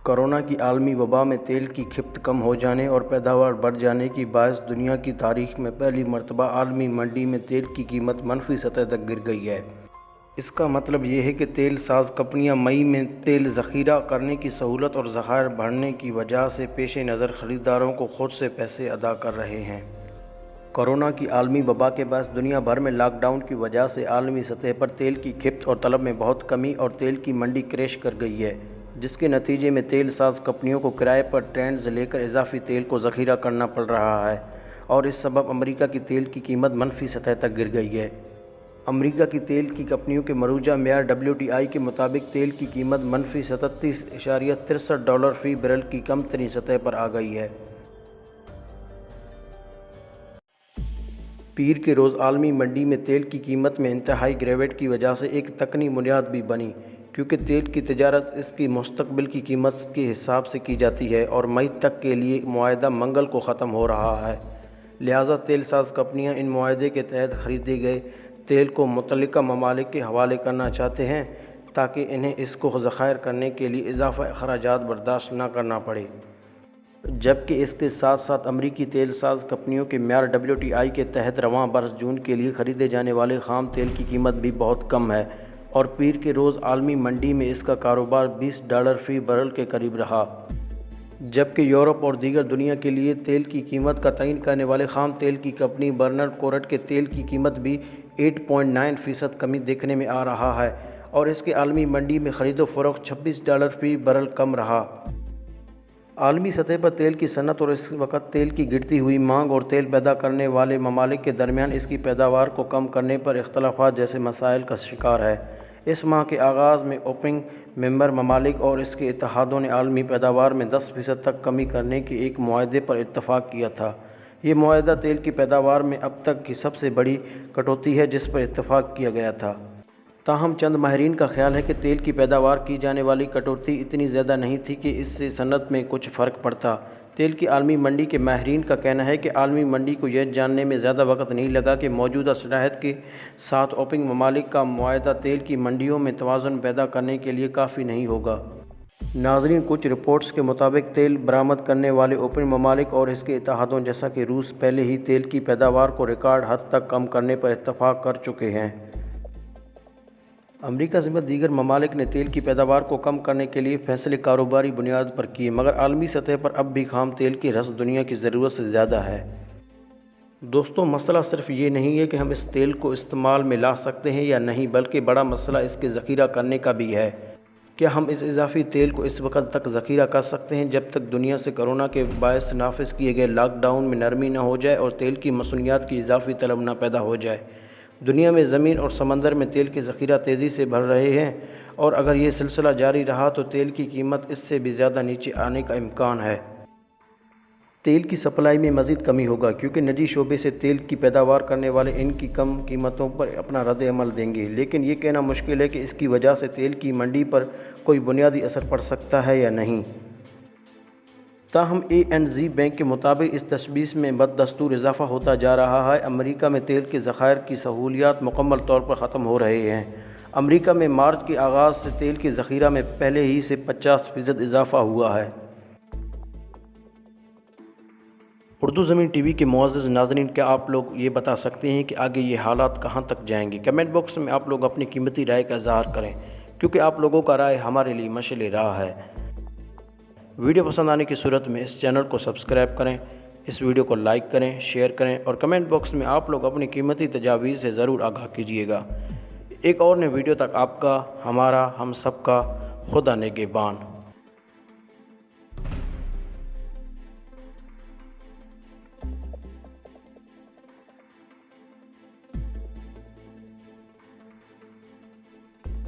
Corona کی عالمی وبا میں تیل کی کھپت کم ہو جانے اور پیداوار بڑھ جانے کی باعث دنیا کی تاریخ میں پہلی مرتبہ عالمی منڈی میں تیل کی قیمت منفی سطح تک گر گئی ہے۔ اس کا مطلب یہ ہے کہ تیل ساز کمپنیاں مئی میں تیل ذخیرہ کرنے کی سہولت اور ذخائر بڑھنے کی وجہ سے پیش نظر خریداروں کو خود سے پیسے ادا کر رہے ہیں۔ کورونا کی عالمی وبا کے باعث دنیا بھر میں لاک ڈاؤن کی وجہ سے عالمی سطح پر تیل کی کھپت اور طلب میں بہت کمی اور تیل کی منڈی کریش کر گئی ہے، جس کے نتیجے میں تیل ساز کمپنیوں کو کرائے پر ٹرینز لے کر اضافی تیل کو ذخیرہ کرنا پڑ رہا ہے اور اس سبب امریکہ کی تیل کی قیمت منفی سطح تک گر گئی ہے۔ امریکہ کی تیل کی کمپنیوں کے مروجہ معیار WTI کے مطابق تیل کی قیمت منفی 37.63 فی بیرل کی کم ترین سطح پر آ گئی ہے۔ پیر کے روز عالمی منڈی میں تیل کی قیمت میں انتہائی گراوٹ کی وجہ سے ایک تکنی بنیاد بھی بنی، کیونکہ تیل کی تجارت اس کی مستقبل کی قیمت کے حساب سے کی جاتی ہے اور مئی تک کے لیے معاہدہ منگل کو ختم ہو رہا ہے۔ لہٰذا تیل ساز کمپنیاں ان معاہدے کے تحت خریدے گئے تیل کو متعلقہ ممالک کے حوالے کرنا چاہتے ہیں تاکہ انہیں اس کو ذخائر کرنے کے لیے اضافی اخراجات برداشت نہ کرنا پڑے، جبکہ اس کے ساتھ ساتھ امریکی تیل ساز کمپنیوں کے معیار WTI کے تحت رواں برس جون کے لیے خریدے جانے والے خام تیل کی قیمت بھی بہت کم ہے اور پیر کے روز عالمی منڈی میں اس کا کاروبار $20 فی بیرل کے قریب رہا، جبکہ یورپ اور دیگر دنیا کے لیے تیل کی قیمت کا تعین کرنے والے خام تیل کی کمپنی برنر کورٹ کے تیل کی قیمت بھی 8.9% کمی دیکھنے میں آ رہا ہے اور اس کے عالمی منڈی میں خرید و فروخت $26 فی بیرل کم رہا۔ عالمی سطح پر تیل کی صنعت اور اس وقت تیل کی گرتی ہوئی مانگ اور تیل پیدا کرنے والے ممالک کے درمیان اس کی پیداوار کو کم کرنے پر اختلافات جیسے مسائل کا شکار ہے۔ اس ماہ کے آغاز میں اوپیک ممبر ممالک اور اس کے اتحادوں نے عالمی پیداوار میں 10% تک کمی کرنے کے ایک معاہدے پر اتفاق کیا تھا۔ یہ معاہدہ تیل کی پیداوار میں اب تک کی سب سے بڑی کٹوتی ہے جس پر اتفاق کیا گیا تھا۔ تاہم چند ماہرین کا خیال ہے کہ تیل کی پیداوار کی جانے والی کٹوتی اتنی زیادہ نہیں تھی کہ اس سے صنعت میں کچھ فرق پڑتا۔ تیل کی عالمی منڈی کے ماہرین کا کہنا ہے کہ عالمی منڈی کو یہ جاننے میں زیادہ وقت نہیں لگا کہ موجودہ صلاحیت کے ساتھ اوپیک ممالک کا معاہدہ تیل کی منڈیوں میں توازن پیدا کرنے کے لیے کافی نہیں ہوگا۔ ناظرین، کچھ رپورٹس کے مطابق تیل برآمد کرنے والے اوپیک ممالک اور اس کے اتحادوں جیسا کہ روس پہلے ہی تیل کی پیداوار کو ریکارڈ حد تک کم کرنے پر اتفاق کر چکے ہیں۔ امریکہ سمیت دیگر ممالک نے تیل کی پیداوار کو کم کرنے کے لیے فیصلے کاروباری بنیاد پر کیے، مگر عالمی سطح پر اب بھی خام تیل کی رسد دنیا کی ضرورت سے زیادہ ہے۔ دوستو، مسئلہ صرف یہ نہیں ہے کہ ہم اس تیل کو استعمال میں لا سکتے ہیں یا نہیں، بلکہ بڑا مسئلہ اس کے ذخیرہ کرنے کا بھی ہے۔ کیا ہم اس اضافی تیل کو اس وقت تک ذخیرہ کر سکتے ہیں جب تک دنیا سے کورونا کے باعث نافذ کیے گئے لاک ڈاؤن میں نرمی نہ ہو جائے اور تیل کی مصنوعات کی اضافی طلب نہ پیدا ہو جائے؟ دنیا میں زمین اور سمندر میں تیل کے ذخیرہ تیزی سے بڑھ رہے ہیں اور اگر یہ سلسلہ جاری رہا تو تیل کی قیمت اس سے بھی زیادہ نیچے آنے کا امکان ہے۔ تیل کی سپلائی میں مزید کمی ہوگا کیونکہ نجی شعبے سے تیل کی پیداوار کرنے والے ان کی کم قیمتوں پر اپنا رد عمل دیں گے، لیکن یہ کہنا مشکل ہے کہ اس کی وجہ سے تیل کی منڈی پر کوئی بنیادی اثر پڑ سکتا ہے یا نہیں۔ تاہم ANZ بینک کے مطابق اس تشخیص میں بدستور اضافہ ہوتا جا رہا ہے۔ امریکہ میں تیل کے ذخائر کی سہولیات مکمل طور پر ختم ہو رہے ہیں۔ امریکہ میں مارچ کے آغاز سے تیل کے ذخیرہ میں پہلے ہی سے 50% اضافہ ہوا ہے۔ اردو زمین TV کے معزز ناظرین، کیا آپ لوگ یہ بتا سکتے ہیں کہ آگے یہ حالات کہاں تک جائیں گے؟ کمنٹ باکس میں آپ لوگ اپنی قیمتی رائے کا اظہار کریں، کیونکہ آپ لوگوں کا رائے ہمارے لیے مشعل راہ ہے۔ ویڈیو پسند آنے کی صورت میں اس چینل کو سبسکرائب کریں، اس ویڈیو کو لائک کریں، شیئر کریں اور کمنٹ باکس میں آپ لوگ اپنی قیمتی تجاویز سے ضرور آگاہ کیجیے گا۔ ایک اور نئے ویڈیو تک آپ کا، ہمارا، ہم سب کا خدا نگہبان۔